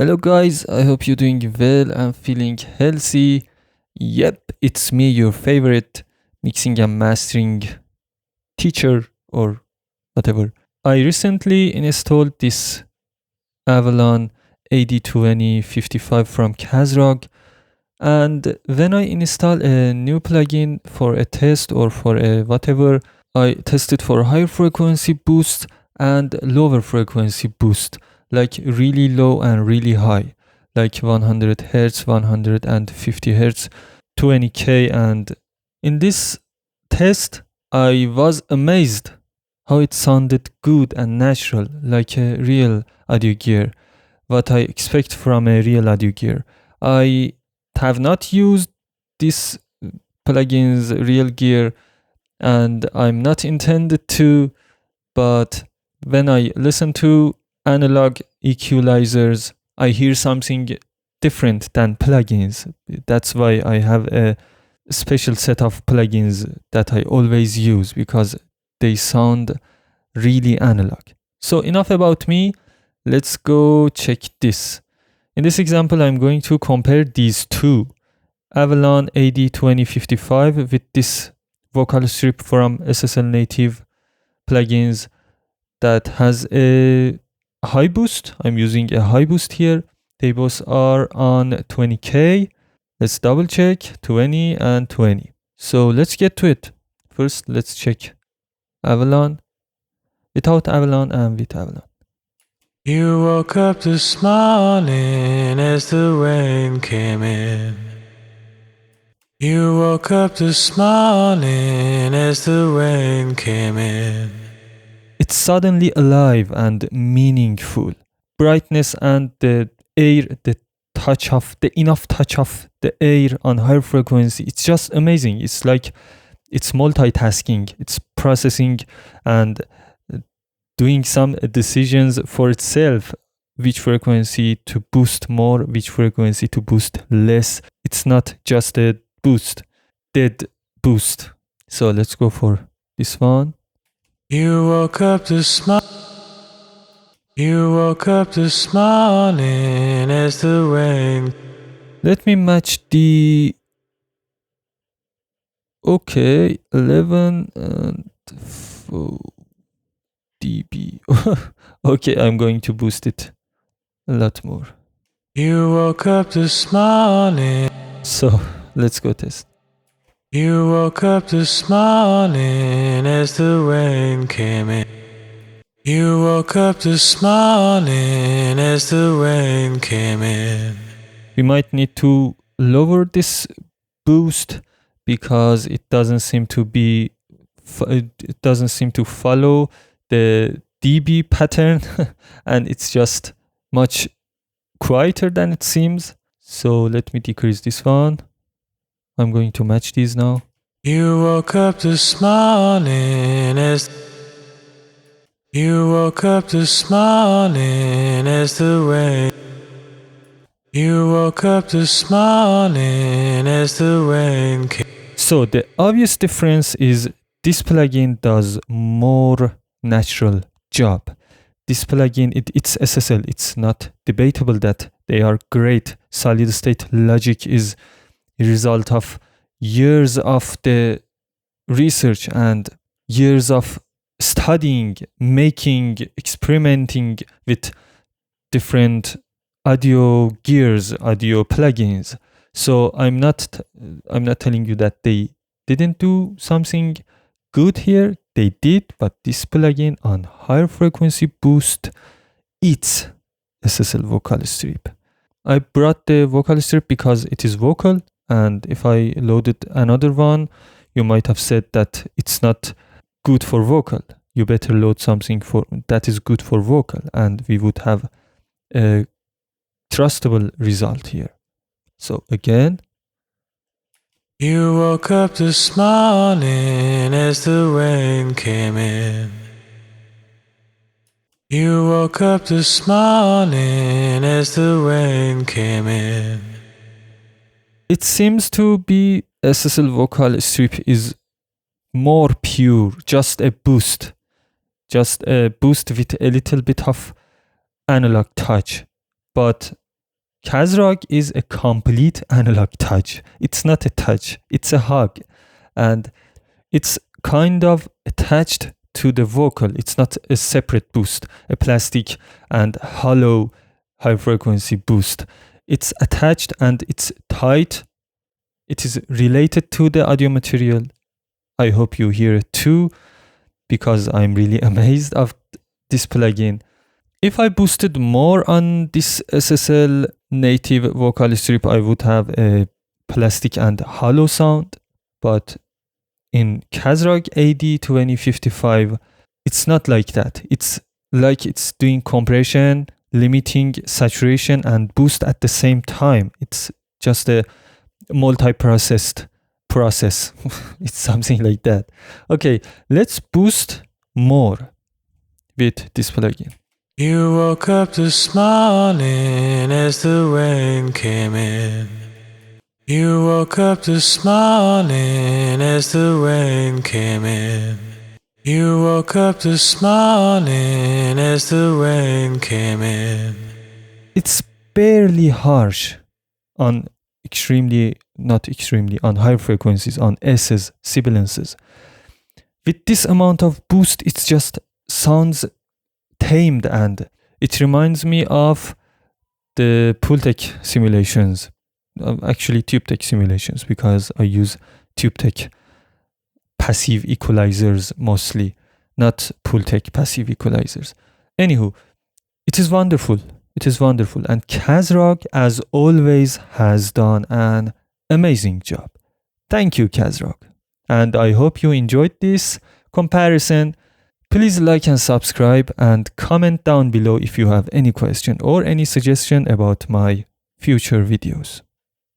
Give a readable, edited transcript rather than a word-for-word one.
Hello guys, I hope you're doing well and feeling healthy. Yep, it's me, your favorite mixing and mastering teacher or whatever. I recently installed this Avalon AD2055 from Kazrog, and when I install a new plugin for a test or for a whatever, I tested for higher frequency boost and lower frequency boost, like really low and really high, like 100 hertz, 150 hertz, 20k. And in this test, I was amazed how it sounded good and natural, like a real audio gear, what I expect from a real audio gear. I have not used this plugin's real gear and I'm not intended to, but when I listen to analog equalizers, I hear something different than plugins. That's why I have a special set of plugins that I always use, because they sound really analog. So enough about me, let's go check this. In this example, I'm going to compare these two, Avalon AD2055 with this Vocal Strip from SSL native plugins that has a high boost. I'm using a high boost here. They both are on 20k. Let's double check 20 and 20. So let's get to it. First, let's check Avalon without Avalon and with Avalon. You woke up this morning as the rain came in. You woke up this morning as the rain came in. It's suddenly alive and meaningful. Brightness and the air, the enough touch of the air on higher frequency. It's just amazing. It's like it's multitasking. It's processing and doing some decisions for itself, which frequency to boost more, which frequency to boost less. It's not just a boost, dead boost. So let's go for this one. You woke up this morning. You woke up this morning as the rain. Let me match the 11 and 4 dB. Okay, I'm going to boost it a lot more. You woke up this morning. So let's go test. You woke up this morning as the rain came in. You woke up this morning as the rain came in. We might need to lower this boost because it doesn't seem to be it doesn't seem to follow the dB pattern and it's just much quieter than it seems. So let me decrease this one. I'm going to match these now. You woke up this morning as You woke up this morning as the rain. You woke up this morning as the rain came. So the obvious difference is this plugin does more natural job. This plugin, it's SSL. It's not debatable that they are great. Solid state logic is a result of years of the research and years of studying, making, experimenting with different audio gears, audio plugins. So I'm not telling you that they didn't do something good here. They did, but this plugin on higher frequency boost, it's SSL Vocal Strip. I brought the Vocal Strip because it is vocal, and if I loaded another one, you might have said that it's not good for vocal. You better load something for that is good for vocal, and we would have a trustable result here. So again, you woke up this morning as the rain came in. You woke up this morning as the rain came in. It seems to be SSL Vocal Strip is more pure, just a boost with a little bit of analog touch. But Kazrog is a complete analog touch. It's not a touch, it's a hug. And it's kind of attached to the vocal. It's not a separate boost, a plastic and hollow high frequency boost. It's attached and it's tight. It is related to the audio material. I hope you hear it too, because I'm really amazed of this plugin. If I boosted more on this SSL native vocal strip, I would have a plastic and hollow sound. But in Kazrog AD2055, it's not like that. It's like it's doing compression, limiting, saturation, and boost at the same time. It's just a multi-processed process. It's something like that. Okay, let's boost more with this plugin. You woke up this morning as the rain came in. You woke up this morning as the rain came in. You woke up this morning as the rain came in. It's barely harsh on on high frequencies, on S's, sibilances. With this amount of boost, it just sounds tamed, and it reminds me of the Pultec simulations, actually TubeTech simulations, because I use TubeTech passive equalizers mostly, not Pultec passive equalizers. Anywho, it is wonderful. It is wonderful. And Kazrog, as always, has done an amazing job. Thank you, Kazrog. And I hope you enjoyed this comparison. Please like and subscribe and comment down below if you have any question or any suggestion about my future videos.